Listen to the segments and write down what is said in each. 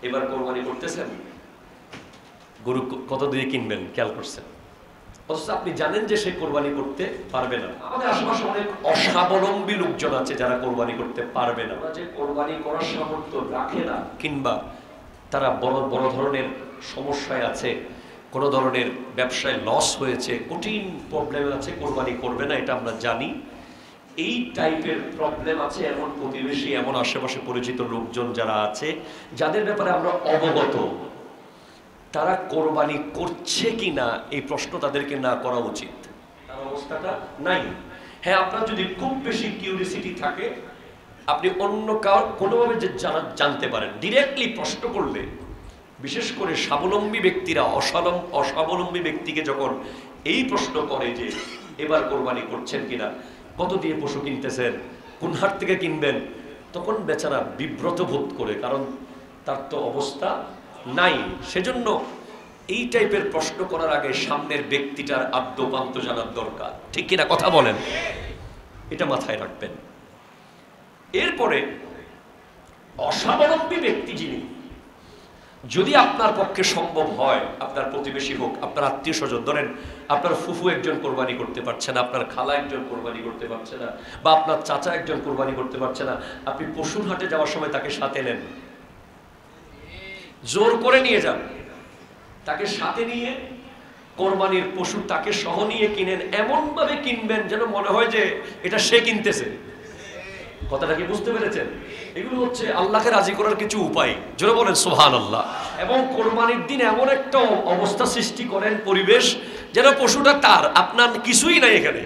এবার কোরবানি করতেছেন, গরু কত দিয়ে কিনবেন খেয়াল করছেন, অথচ আপনি জানেন যে সে কোরবানি করতে পারবে না। আমাদের আশেপাশে অনেক অস্বাবলম্বী লোকজন আছে যারা কোরবানি করতে পারবে না, যে কোরবানি করার সামর্থ্য রাখে না, কিংবা তারা বড় বড় ধরনের সমস্যায় আছে, কোনো ধরনের ব্যবসায় লস হয়েছে, কঠিন প্রবলেম আছে, কোরবানি করবে না, এটা আমরা জানি। এই টাইপের প্রবলেম আছে এমন প্রতিবেশী, এমন আশেপাশে পরিচিত লোকজন যারা আছে, যাদের ব্যাপারে আমরা অবগত, তারা কোরবানি করছে কিনা এই প্রশ্ন তাদেরকে না করা উচিত। তার অবস্থাটা নাই। হ্যাঁ, আপনার যদি খুব বেশি কিউরিসিটি থাকে, আপনি অন্য কারো কোনোভাবে যে জানতে পারেন, ডিরেক্টলি প্রশ্ন করলে, বিশেষ করে স্বাবলম্বী ব্যক্তিরা অস্বাবলম্বী ব্যক্তিকে যখন এই প্রশ্ন করে যে এবার কোরবানি করছেন কিনা, কত দিয়ে পশু কিনতেছেন, কোন হাট থেকে কিনবেন, তখন বেচারা বিব্রত বোধ করে, কারণ তার তো অবস্থা নাই। সেজন্য এই টাইপের প্রশ্ন করার আগে সামনের ব্যক্তিটার আদ্যপান্ত জানার দরকার, ঠিক কিনা কথা বলেন, এটা মাথায় রাখবেন। এরপরে অস্বাবলম্বী ব্যক্তি যিনি, যদি আপনার পক্ষে সম্ভব হয়, আপনার প্রতিবেশী হোক, আপনার আত্মীয় স্বজন, ধরেন আপনার ফুফু একজন কোরবানি করতে পারছে না, আপনার খালা একজন কোরবানি করতে পারছে না, বা আপনার চাচা একজন কোরবানি করতে পারছে না, আপনি পশুর হাটে যাওয়ার সময় তাকে সাথে নেন, জোর করে নিয়ে যান, তাকে সাথে নিয়ে কোরবানির পশু তাকে সহ নিয়ে কিনেন, এমন ভাবে কিনবেন যেন মনে হয় যে এটা সে কিনতেছে। কথাটা কি বুঝতে পেরেছেন? এগুলো হচ্ছে আল্লাহকে রাজি করার কিছু উপায়, জোরে বলেন সুবহানাল্লাহ। এবং কোরবানির দিন এমন একটা অবস্থা সৃষ্টি করেন, পরিবেশ, যেন পশুটা তার, আপনার কিছুই নাই এখানে।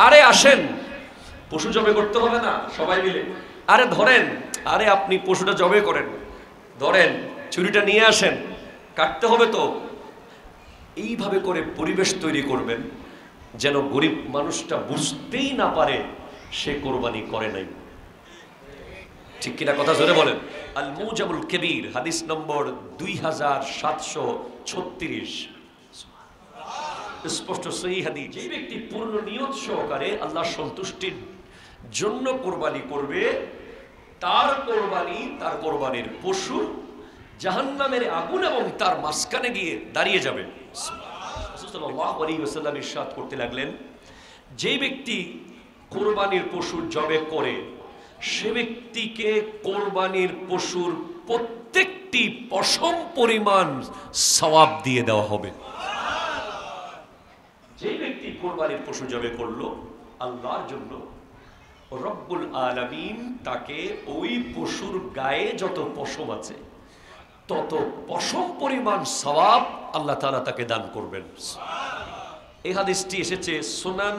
আরে আসেন, পশু জবে করতে হবে না, সবাই মিলে, আরে ধরেন, আরে আপনি পশুটা জবে করেন, ধরেন ছুরিটা নিয়ে আসেন, কাটতে হবে তো। এইভাবে করে পরিবেশ তৈরি করবেন যেন গরিব মানুষটা বুঝতেই না পারে সে কোরবানি করে নাই, ঠিক কিনা কথা জোরে বলেন। আল মুজামুল কবির, হাদিস নম্বর 2736, স্পষ্ট সহিহ হাদিস। যে ব্যক্তি পূর্ণ নিয়ত সহকারে আল্লাহর সন্তুষ্টির জন্য কোরবানি করবে, তার কোরবানি, তার কোরবানির পশু জাহান্নামের আগুন এবং তার মাঝখানে গিয়ে দাঁড়িয়ে যাবে। সাল্লাল্লাহু আলাইহি ওয়াসাল্লাম ইরশাদ করতে লাগলেন, যে ব্যক্তি কোরবানির পশু জবে করে, সে ব্যক্তিকে কোরবানির পশুর প্রত্যেকটি পশম পরিমাণ সওয়াব দিয়ে দেওয়া হবে। যে ব্যক্তি কোরবানির পশু জবে করলো আল্লাহর জন্য, রব্বুল আলামিন তাকে ওই পশুর গায়ে যত পশম আছে তত পশম পরিমাণ সওয়াব আল্লাহ তাআলা তাকে দান করবেন। এই হাদিসটি এসেছে সুনান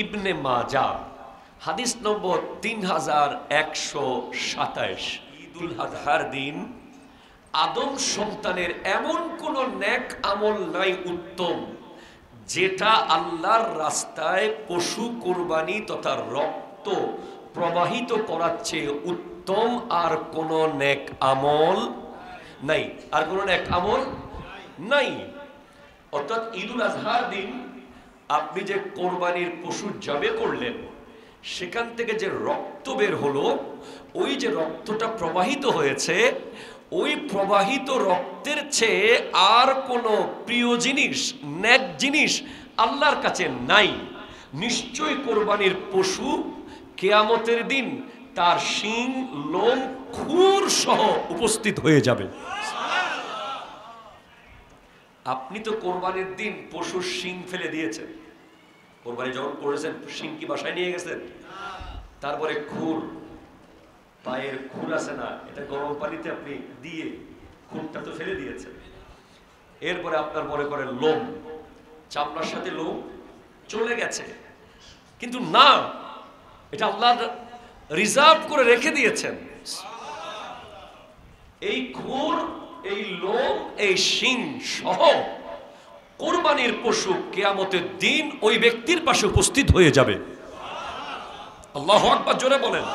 ইবনে মাজাহ, হাদিস নম্বর 3127। ঈদুল আজহার দিন আদম সন্তানের এমন কোন নেক আমল নাই উত্তম, যেটা আল্লাহর রাস্তায় পশু কোরবানি তথা রক্ত প্রবাহিত করার চেয়ে উত্তম আর কোন নেক আমল নাই, আর কোন নেক আমল নাই। অর্থাৎ ঈদুল আজহার দিন আপনি যে কোরবানির পশু জবে করলেন, সেখান থেকে যে রক্ত বের হলো, ওই যে রক্তটা প্রবাহিত হয়েছে, ওই প্রবাহিত রক্তের চেয়ে আর কোনো প্রিয় জিনিস, নেক জিনিস আল্লাহর কাছে নাই। নিশ্চয় কোরবানির পশু কিয়ামতের দিন তার শিং, লোম, খুর সহ উপস্থিত হয়ে যাবে। আপনি তো কোরবানির দিন পশুর শিং ফেলে দিয়েছেন, কোরবানি যখন করেছেন শিং কি বাসায় নিয়ে গেছেন? তারপরে খুর, পায়ের খুর আছে না, এটা গরম পানিতে আপনি দিয়ে খুরটা তো ফেলে দিয়েছেন। এরপরে আপনার মনে করেন লোম, চামড়ার সাথে লোম চলে গেছে, কিন্তু না, এটা আল্লাহ রিজার্ভ করে রেখে দিয়েছেন। এই খুর, এই লোম, এই শিং সহ কোরবানির পশু কিয়ামতের দিন ওই ব্যক্তির পাশে উপস্থিত হয়ে যাবে। আল্লাহু আকবার, জোরে বলেন।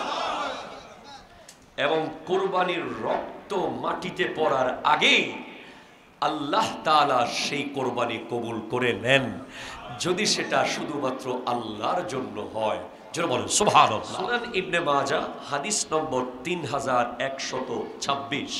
এবং কোরবানির রক্ত মাটিতে পড়ার আগেই আল্লাহ তাআলা সেই কোরবানি কবুল করে নেন, যদি সেটা শুধুমাত্র আল্লাহর জন্য হয়। জোরে বলেন সুবহানাল্লাহ। সুনান ইবনে মাজাহ, হাদিস নম্বর 3126।